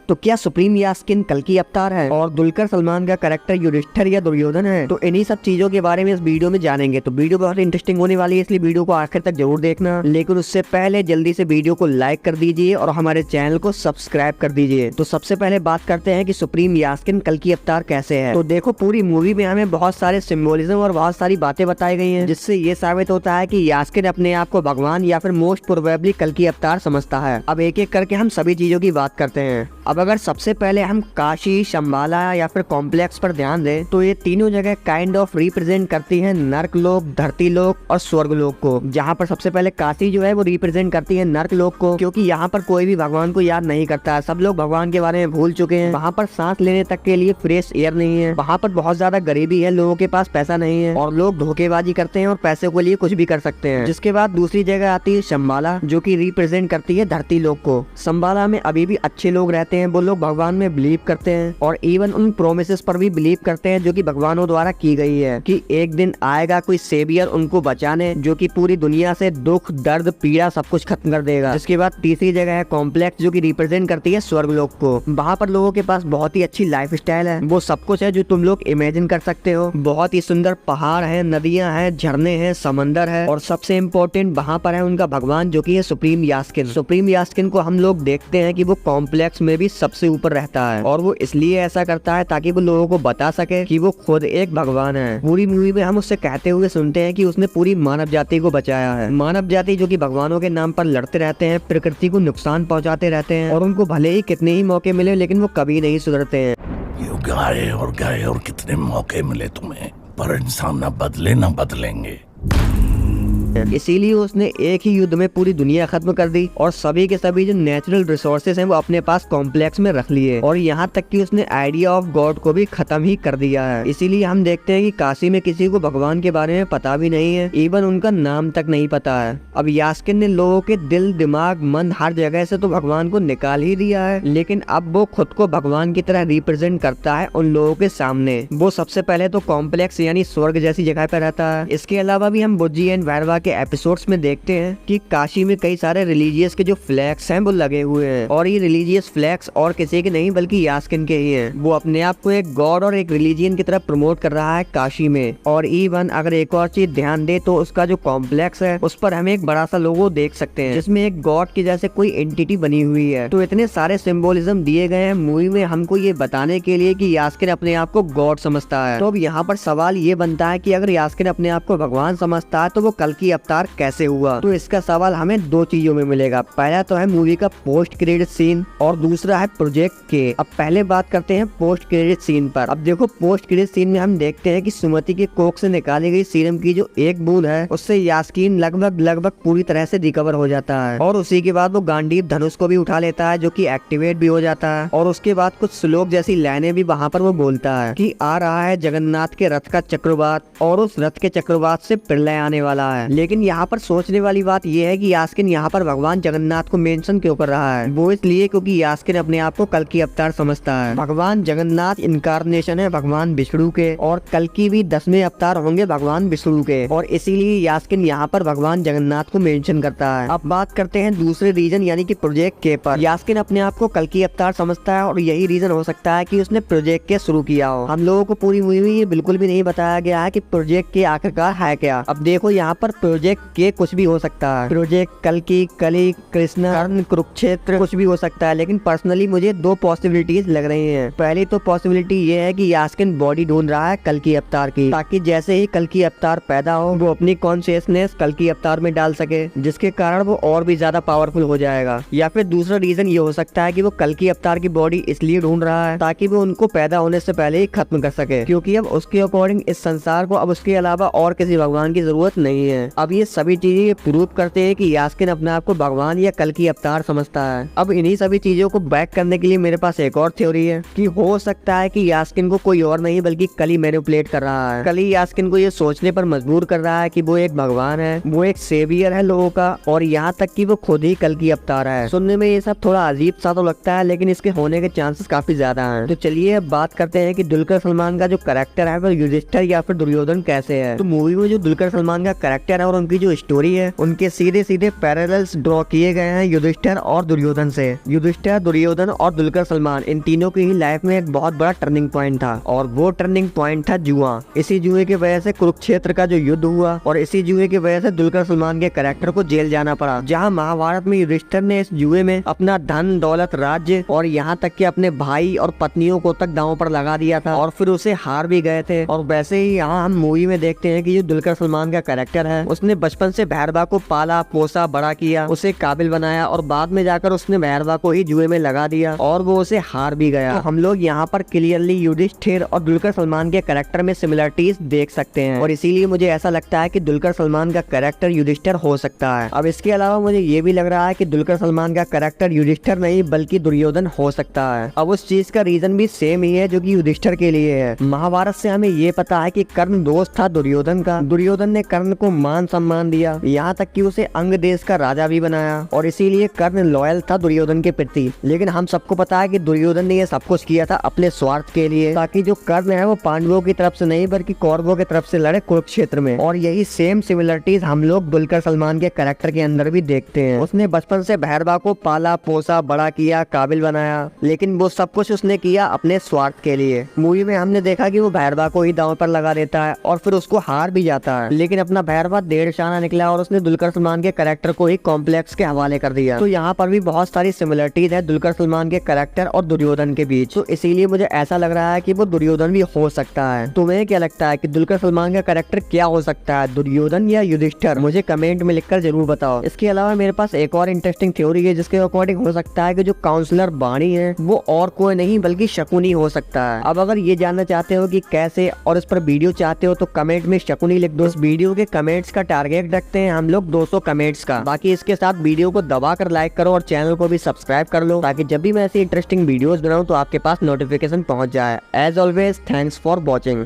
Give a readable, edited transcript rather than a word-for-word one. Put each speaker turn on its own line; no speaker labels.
तो क्या सुप्रीम यास्किन कल्कि अवतार है और दुलकर सलमान का कैरेक्टर युधिष्ठिर या दुर्योधन है? तो इन्हीं सब चीजों के बारे में इस वीडियो में जानेंगे। तो वीडियो बहुत इंटरेस्टिंग होने वाली है, इसलिए वीडियो को आखिर तक जरूर देखना। लेकिन उससे पहले जल्दी से वीडियो को लाइक कर दीजिए और हमारे चैनल को सब्सक्राइब कर दीजिए। तो सबसे पहले बात करते हैं कि सुप्रीम यास्किन कल्कि अवतार कैसे है। तो देखो, पूरी मूवी में हमें बहुत सारे सिंबोलिज्म और बहुत सारी बातें बताई गई है, जिससे ये साबित होता है कि यास्किन अपने आप को भगवान या फिर मोस्ट प्रोबेबली कल्कि अवतार समझता है। अब एक एक करके हम सभी चीजों की बात करते हैं। अब अगर सबसे पहले हम काशी, शंबाला या फिर कॉम्प्लेक्स पर ध्यान दें, तो ये तीनों जगह काइंड ऑफ रिप्रेजेंट करती हैं नर्क लोक, धरती लोक और स्वर्ग लोक को। जहाँ पर सबसे पहले काशी जो है वो रिप्रेजेंट करती है नर्क लोक को, क्योंकि यहाँ पर कोई भी भगवान को याद नहीं करता है। सब लोग भगवान के बारे में भूल चुके हैं। वहाँ पर सांस लेने तक के लिए फ्रेश एयर नहीं है। वहाँ पर बहुत ज्यादा गरीबी है, लोगों के पास पैसा नहीं है और लोग धोखेबाजी करते हैं और पैसे के लिए कुछ भी कर सकते हैं। जिसके बाद दूसरी जगह आती है शंबाला, जो की रिप्रेजेंट करती है धरती लोक को। शंबाला में अभी भी अच्छे लोग रहते हैं, वो लोग भगवान में बिलीव करते हैं और इवन उन प्रोमिसेस पर भी बिलीव करते हैं जो कि भगवानों द्वारा की गई है, कि एक दिन आएगा कोई सेवियर उनको बचाने, जो कि पूरी दुनिया से दुख, दर्द, पीड़ा सब कुछ खत्म कर देगा। जिसके बाद तीसरी जगह है कॉम्प्लेक्स, जो कि रिप्रेजेंट करती है स्वर्ग लोक को। वहाँ पर लोगों के पास बहुत ही अच्छी लाइफ स्टाइल है, वो सब कुछ है जो तुम लोग इमेजिन कर सकते हो। बहुत ही सुंदर पहाड़ है, नदियां हैं, झरने हैं, समंदर है और सबसे इम्पोर्टेंट वहाँ पर है उनका भगवान, जो की है सुप्रीम यास्किन। सुप्रीम यास्किन को हम लोग देखते हैं कि वो कॉम्प्लेक्स में भी सबसे ऊपर रहता है और वो इसलिए ऐसा करता है ताकि वो लोगों को बता सके कि वो खुद एक भगवान है। पूरी मूवी में हम उससे कहते हुए सुनते हैं कि उसने पूरी मानव जाति को बचाया है। मानव जाति जो कि भगवानों के नाम पर लड़ते रहते हैं, प्रकृति को नुकसान पहुंचाते रहते हैं और उनको भले ही कितने ही मौके मिले लेकिन वो कभी नहीं सुधरते हैं।
गए और कितने मौके मिले तुम्हें, पर इंसान न बदले न बदलेंगे।
इसीलिए उसने एक ही युद्ध में पूरी दुनिया खत्म कर दी और सभी के सभी जो नेचुरल रिसोर्सेज हैं वो अपने पास कॉम्प्लेक्स में रख लिए और यहाँ तक कि उसने आइडिया ऑफ गॉड को भी खत्म ही कर दिया है। इसीलिए हम देखते हैं कि काशी में किसी को भगवान के बारे में पता भी नहीं है, इवन उनका नाम तक नहीं पता है। अब यास्किन ने लोगों के दिल, दिमाग, मन हर जगह से तो भगवान को निकाल ही दिया है, लेकिन अब वो खुद को भगवान की तरह रिप्रेजेंट करता है उन लोगों के सामने। वो सबसे पहले तो कॉम्प्लेक्स यानी स्वर्ग जैसी जगह पे रहता है। इसके अलावा भी हम बुज्जी एंड भैरवा के एपिसोड्स में देखते हैं कि काशी में कई सारे रिलीजियस के जो फ्लैग्स हैं वो लगे हुए हैं और ये रिलीजियस फ्लैग्स और किसी के नहीं बल्कि यास्किन के ही हैं। वो अपने आप को एक गॉड और एक रिलीजियन की तरफ प्रमोट कर रहा है काशी में। और इवन अगर एक और चीज ध्यान दे तो उसका जो कॉम्प्लेक्स है उस पर हम एक बड़ा सा लोगो देख सकते हैं, जिसमें एक गॉड की जैसे कोई एंटिटी बनी हुई है। तो इतने सारे सिंबोलिज्म दिए गए हैं मूवी में हमको ये बताने के लिए कि यास्किन अपने आप को गॉड समझता है। तो अब यहाँ पर सवाल ये बनता है कि अगर यास्किन अपने आप को भगवान समझता है तो वो कल्कि अवतार कैसे हुआ? तो इसका सवाल हमें दो चीजों में मिलेगा। पहला तो है मूवी का पोस्ट क्रेडिट सीन और दूसरा है प्रोजेक्ट के। अब पहले बात करते हैं पोस्ट क्रेडिट सीन पर। अब देखो, पोस्ट क्रेडिट सीन में हम देखते हैं कि सुमति के कोख से निकाली गई सीरम की जो एक बूंद है उससे यास्किन लगभग पूरी तरह से रिकवर हो जाता है और उसी के बाद वो गांडीव धनुष को भी उठा लेता है, जो कि एक्टिवेट भी हो जाता है। और उसके बाद कुछ श्लोक जैसी लाइनें भी वहाँ पर वो बोलता है कि आ रहा है जगन्नाथ के रथ का चक्रवात और उस रथ के चक्रवात से प्रलय आने वाला है। लेकिन यहाँ पर सोचने वाली बात यह है कि यास्किन यहाँ पर भगवान जगन्नाथ को मेंशन क्यों कर रहा है? वो इसलिए क्योंकि यास्किन अपने आप को कल्कि अवतार समझता है। भगवान जगन्नाथ इनकारनेशन है भगवान विष्णु के और कल्कि भी 10वें अवतार होंगे भगवान विष्णु के, और इसीलिए यास्किन यहाँ पर भगवान जगन्नाथ को मेंशन करता है। अब बात करते हैं दूसरे रीजन यानी कि प्रोजेक्ट के पर। यास्किन अपने आप को कल्कि अवतार समझता है और यही रीजन हो सकता है कि उसने प्रोजेक्ट के शुरू किया हो। हम लोगों को पूरी मूवी में ये बिल्कुल भी नहीं बताया गया है कि प्रोजेक्ट के आखिरकार है क्या। अब देखो, यहाँ पर प्रोजेक्ट के कुछ भी हो सकता है। प्रोजेक्ट कल्कि, कली, कृष्ण, कर्ण, कुरुक्षेत्र कुछ भी हो सकता है। लेकिन पर्सनली मुझे दो पॉसिबिलिटीज लग रही हैं। पहली तो पॉसिबिलिटी ये है कि यास्किन बॉडी ढूंढ रहा है कल्कि अवतार की, ताकि जैसे ही कल्कि अवतार पैदा हो वो अपनी कॉन्शियसनेस कल्कि अवतार में डाल सके, जिसके कारण वो और भी ज्यादा पावरफुल हो जाएगा। या फिर दूसरा रीजन ये हो सकता है कि वो कल्कि अवतार की बॉडी इसलिए ढूंढ रहा है ताकि वो उनको पैदा होने से पहले ही खत्म कर सके, क्योंकि अब उसके अकॉर्डिंग इस संसार को अब उसके अलावा और किसी भगवान की जरूरत नहीं है। अब ये सभी चीजें प्रूव करते हैं कि यास्किन अपने आप को भगवान या कल्कि अवतार समझता है। अब इन्हीं सभी चीजों को बैक करने के लिए मेरे पास एक और थ्योरी है कि हो सकता है कि यास्किन को कोई और नहीं बल्कि कली मैनिपुलेट कर रहा है। कली यास्किन को ये सोचने पर मजबूर कर रहा है कि वो एक भगवान है, वो एक सेवियर है लोगों का, और यहाँ तक कि वो खुद ही कल्कि अवतार है। सुनने में ये सब थोड़ा अजीब सा तो लगता है, लेकिन इसके होने के चांसेस काफी ज्यादा हैं। तो चलिए अब बात करते हैं कि दुलकर सलमान का जो कैरेक्टर है वो युधिष्ठिर या फिर दुर्योधन कैसे है। तो मूवी में जो दुलकर सलमान का कैरेक्टर है है और उनकी जो स्टोरी है उनके सीधे सीधे पैरेलल्स ड्रॉ किए गए हैं युधिष्ठिर और दुर्योधन से। युधिष्ठिर, दुर्योधन और दुलकर सलमान, इन तीनों की ही लाइफ में एक बहुत बड़ा टर्निंग पॉइंट था और वो टर्निंग पॉइंट था जुआ। इसी जुए की वजह से कुरुक्षेत्र का जो युद्ध हुआ और इसी जुए की वजह से दुलकर सलमान के कैरेक्टर को जेल जाना पड़ा, जहाँ महाभारत में युधिष्ठिर ने इस जुए में अपना धन दौलत राज्य और यहाँ तक कि अपने भाई और पत्नियों को तक दांव पर लगा दिया था और फिर उसे हार भी गए थे। और वैसे ही यहाँ हम मूवी में देखते हैं कि जो दुलकर सलमान का कैरेक्टर है उसने बचपन से भैरवा को पाला पोसा बड़ा किया, उसे काबिल बनाया और बाद में जाकर उसने भैरवा को ही जुए में लगा दिया और वो उसे हार भी गया। तो हम लोग यहाँ पर क्लियरली युधिष्ठिर और दुलकर सलमान के कैरेक्टर में सिमिलरिटीज देख सकते हैं और इसीलिए मुझे ऐसा लगता है कि दुलकर सलमान का कैरेक्टर युधिष्ठिर हो सकता है। अब इसके अलावा मुझे ये भी लग रहा है कि दुलकर सलमान का कैरेक्टर युधिष्ठिर नहीं बल्कि दुर्योधन हो सकता है। अब उस चीज का रीजन भी सेम ही है जो कि युधिष्ठिर के लिए है। महाभारत से हमें ये पता है कि कर्ण दोस्त था दुर्योधन का। दुर्योधन ने कर्ण को मान सम्मान दिया, यहाँ तक कि उसे अंग देश का राजा भी बनाया और इसीलिए कर्ण लॉयल था दुर्योधन के प्रति। लेकिन हम सबको पता है कि दुर्योधन ने ये सब कुछ किया था अपने स्वार्थ के लिए, ताकि जो कर्ण है वो पांडवों की तरफ से नहीं बल्कि कौरवों की तरफ से लड़े कुरुक्षेत्र में। और यही सेम सिमिलरिटीज हम लोग दुलकर सलमान के कैरेक्टर के अंदर भी देखते हैं। उसने बचपन से भैरवा को पाला पोसा बड़ा किया काबिल बनाया, लेकिन वो सब कुछ उसने किया अपने स्वार्थ के लिए। मूवी में हमने देखा कि वो भैरवा को ही दांव पर लगा देता है और फिर उसको हार भी जाता है, लेकिन अपना भैरवा डेढ़ शाना निकला और उसने दुलकर सलमान के कैरेक्टर को ही कॉम्प्लेक्स के हवाले कर दिया। तो यहाँ पर भी बहुत सारी सिमिलरिटीज है दुलकर सलमान के कैरेक्टर और दुर्योधन के बीच। तो इसीलिए मुझे ऐसा लग रहा है कि वो दुर्योधन भी हो सकता है। तुम्हें क्या लगता है कि दुलकर सलमान का कैरेक्टर क्या हो सकता है, दुर्योधन या युधिष्ठिर? मुझे कमेंट में लिखकर जरूर बताओ। इसके अलावा मेरे पास एक और इंटरेस्टिंग थ्योरी है जिसके अकॉर्डिंग हो सकता है कि जो काउंसलर बाणी है वो और कोई नहीं बल्कि शकुनी हो सकता है। अब अगर ये जानना चाहते हो कि कैसे और इस पर वीडियो चाहते हो तो कमेंट में शकुनी लिख दो। इस वीडियो के कमेंट्स का टारगेट रखते हैं हम लोग 200 कमेंट्स का। बाकी इसके साथ वीडियो को दबा कर लाइक करो और चैनल को भी सब्सक्राइब कर लो ताकि जब भी मैं ऐसी इंटरेस्टिंग वीडियोस बनाऊं तो आपके पास नोटिफिकेशन पहुंच जाए। As always thanks for watching.